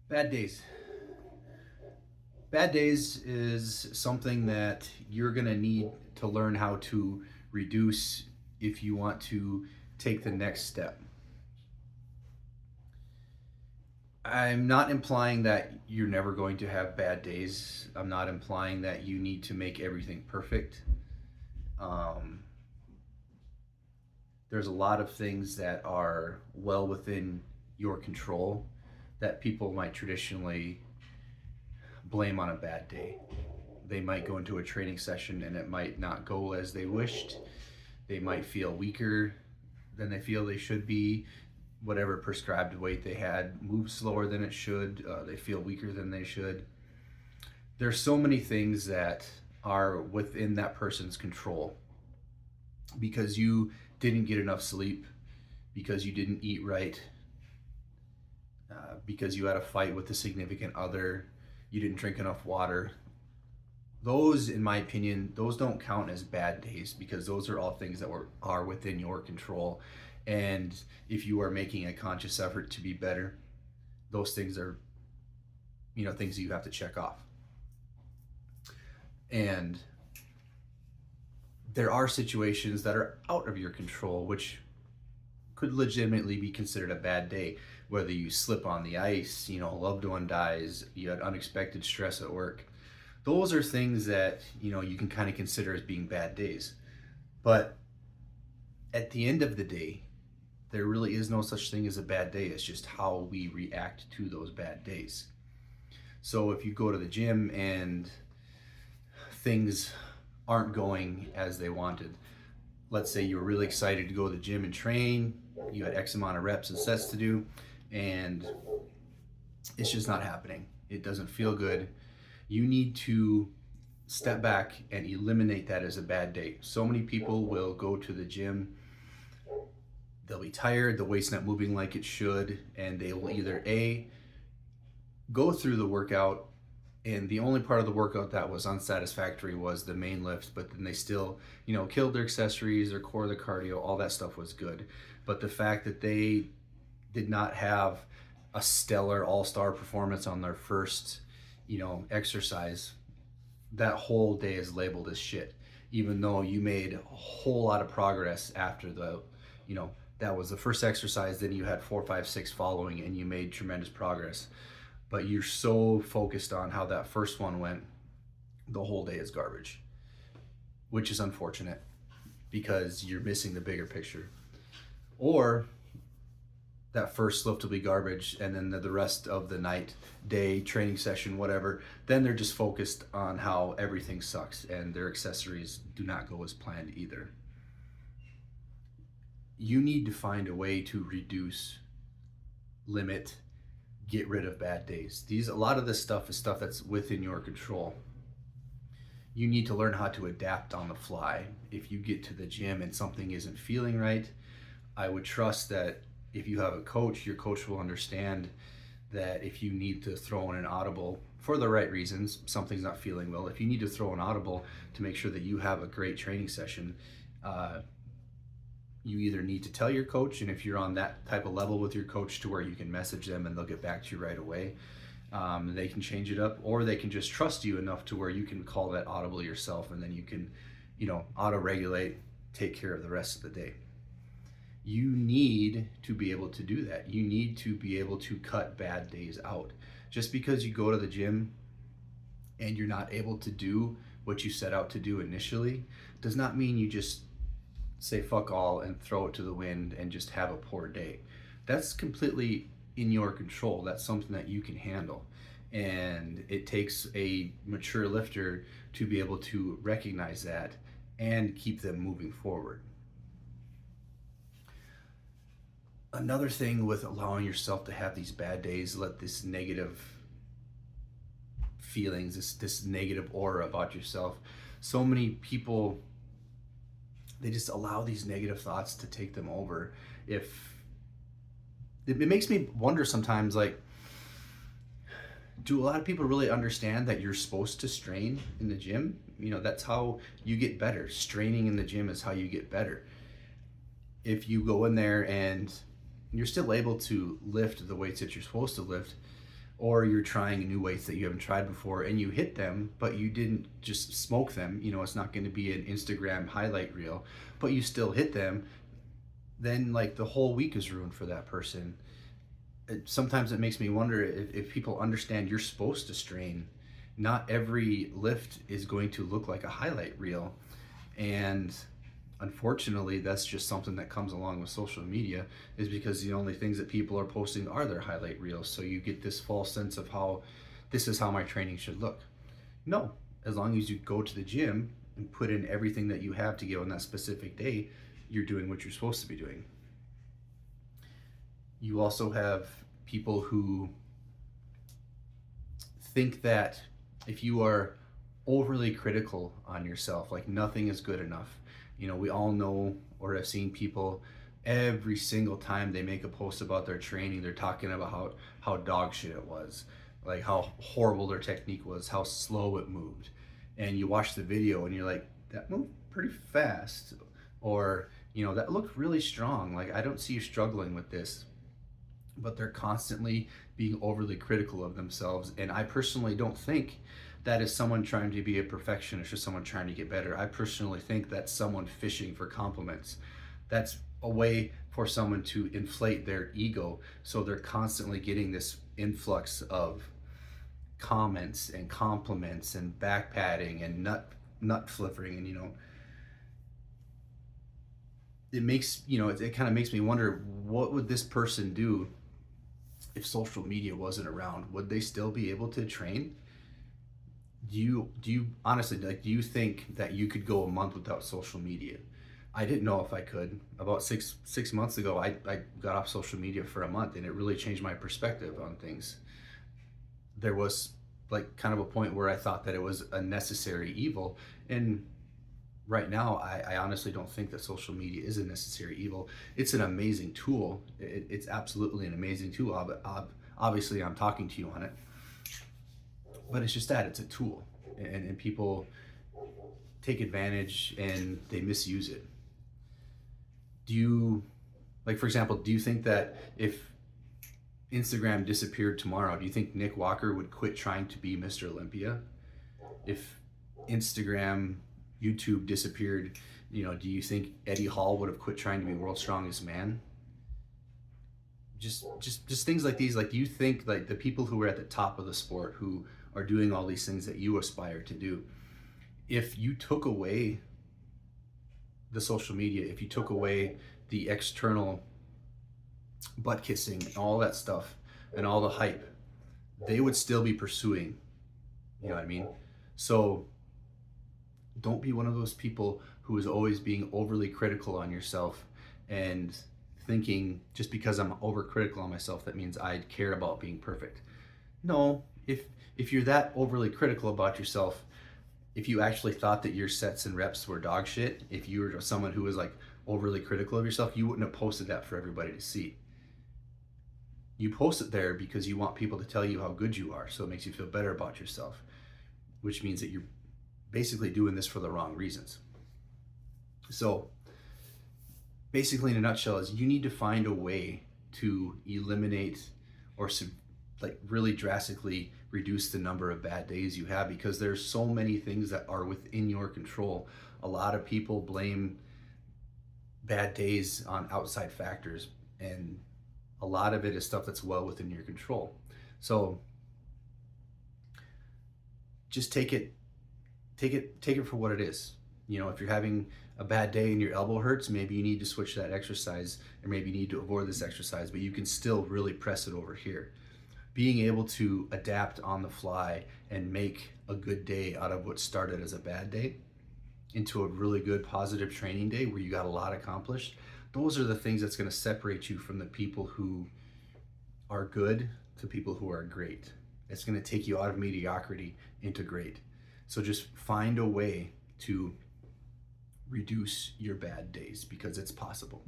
Bad days. Bad days is something that you're going to need to learn how to reduce if you want to take the next step. I'm not implying that you're never going to have bad days. I'm not implying that you need to make everything perfect. Um, there's a lot of things that are well within your control that people might traditionally blame on a bad day. They might go into a training session and it might not go as they wished. They might feel weaker than they feel they should be. Whatever prescribed weight they had moves slower than it should. They feel weaker than they should. There's so many things that are within that person's control because you didn't get enough sleep, because you didn't eat right, because you had a fight with a significant other, you didn't drink enough water. Those, in my opinion, those don't count as bad days because those are all things that are within your control. And if you are making a conscious effort to be better, those things are, things that you have to check off. And there are situations that are out of your control, which could legitimately be considered a bad day. Whether you slip on the ice, a loved one dies, you had unexpected stress at work. Those are things that, you can kind of consider as being bad days. But at the end of the day, there really is no such thing as a bad day. It's just how we react to those bad days. So if you go to the gym and things aren't going as they wanted, let's say you were really excited to go to the gym and train, you had X amount of reps and sets to do, and it's just not happening. It doesn't feel good. You need to step back and eliminate that as a bad day. So many people will go to the gym, they'll be tired, the weight's not moving like it should, and they will either A, go through the workout, and the only part of the workout that was unsatisfactory was the main lift, but then they still, killed their accessories, their core, their cardio, all that stuff was good. But the fact that they did not have a stellar all-star performance on their first, exercise, that whole day is labeled as shit. Even though you made a whole lot of progress after you know, that was the first exercise, then you had 4, 5, 6 following, and you made tremendous progress. But you're so focused on how that first one went, the whole day is garbage, which is unfortunate because you're missing the bigger picture. Or that first lift will be garbage, and then the rest of the night, day, training session, whatever, then they're just focused on how everything sucks and their accessories do not go as planned either. You need to find a way to reduce, limit, get rid of bad days. A lot of this stuff is stuff that's within your control. You need to learn how to adapt on the fly. If you get to the gym and something isn't feeling right, I would trust that if you have a coach, your coach will understand that if you need to throw in an audible for the right reasons, something's not feeling well, if you need to throw an audible to make sure that you have a great training session, you either need to tell your coach, and if you're on that type of level with your coach to where you can message them and they'll get back to you right away, they can change it up, or they can just trust you enough to where you can call that audible yourself, and then you can, auto regulate, take care of the rest of the day. You need to be able to do that. You need to be able to cut bad days out. Just because you go to the gym and you're not able to do what you set out to do initially does not mean you just say fuck all and throw it to the wind and just have a poor day. That's completely in your control. That's something that you can handle. And it takes a mature lifter to be able to recognize that and keep them moving forward. Another thing with allowing yourself to have these bad days, let this negative feelings, this negative aura about yourself. So many people, they just allow these negative thoughts to take them over. If it makes me wonder sometimes, like, do a lot of people really understand that you're supposed to strain in the gym? That's how you get better. Straining in the gym is how you get better. If you go in there and you're still able to lift the weights that you're supposed to lift, or you're trying new weights that you haven't tried before and you hit them, but you didn't just smoke them. It's not going to be an Instagram highlight reel, but you still hit them. Then like the whole week is ruined for that person. Sometimes it makes me wonder if people understand you're supposed to strain. Not every lift is going to look like a highlight reel. And unfortunately, that's just something that comes along with social media, is because the only things that people are posting are their highlight reels. So you get this false sense of how this is how my training should look. No, as long as you go to the gym and put in everything that you have to give on that specific day, you're doing what you're supposed to be doing. You also have people who think that if you are overly critical on yourself, like nothing is good enough. We all know or have seen people every single time they make a post about their training, they're talking about how dog shit it was, like how horrible their technique was, how slow it moved. And you watch the video and you're like, that moved pretty fast. Or, that looked really strong. Like, I don't see you struggling with this. But they're constantly being overly critical of themselves. And I personally don't think that is someone trying to be a perfectionist or someone trying to get better. I personally think that's someone fishing for compliments. That's a way for someone to inflate their ego. So they're constantly getting this influx of comments and compliments and back patting and nut flipping. And it makes it kind of makes me wonder, what would this person do if social media wasn't around? Would they still be able to train? Do you honestly, like, do you think that you could go a month without social media? I didn't know if I could. About six months ago, I got off social media for a month, and it really changed my perspective on things. There was like kind of a point where I thought that it was a necessary evil, and right now I honestly don't think that social media is a necessary evil. It's an amazing tool. It's absolutely an amazing tool. Obviously, I'm talking to you on it, but it's just that it's a tool, and people take advantage and they misuse it. Do you, like, for example, do you think that if Instagram disappeared tomorrow, do you think Nick Walker would quit trying to be Mr. Olympia? If Instagram, YouTube disappeared, do you think Eddie Hall would have quit trying to be world's strongest man? Just things like these. Like, do you think like the people who are at the top of the sport, who are doing all these things that you aspire to do, if you took away the social media, if you took away the external butt kissing and all that stuff and all the hype, they would still be pursuing, you know what I mean? So don't be one of those people who is always being overly critical on yourself and thinking just because I'm overcritical on myself, that means I care about being perfect. No, if you're that overly critical about yourself, if you actually thought that your sets and reps were dog shit, if you were someone who was like overly critical of yourself, you wouldn't have posted that for everybody to see. You post it there because you want people to tell you how good you are, so it makes you feel better about yourself, which means that you're basically doing this for the wrong reasons. So basically, in a nutshell, is you need to find a way to eliminate or like really drastically reduce the number of bad days you have, because there's so many things that are within your control. A lot of people blame bad days on outside factors, and a lot of it is stuff that's well within your control. So just take it for what it is. If you're having a bad day and your elbow hurts, maybe you need to switch that exercise, or maybe you need to avoid this exercise, but you can still really press it over here. Being able to adapt on the fly and make a good day out of what started as a bad day into a really good positive training day where you got a lot accomplished, those are the things that's going to separate you from the people who are good to people who are great. It's going to take you out of mediocrity into great. So just find a way to reduce your bad days, because it's possible.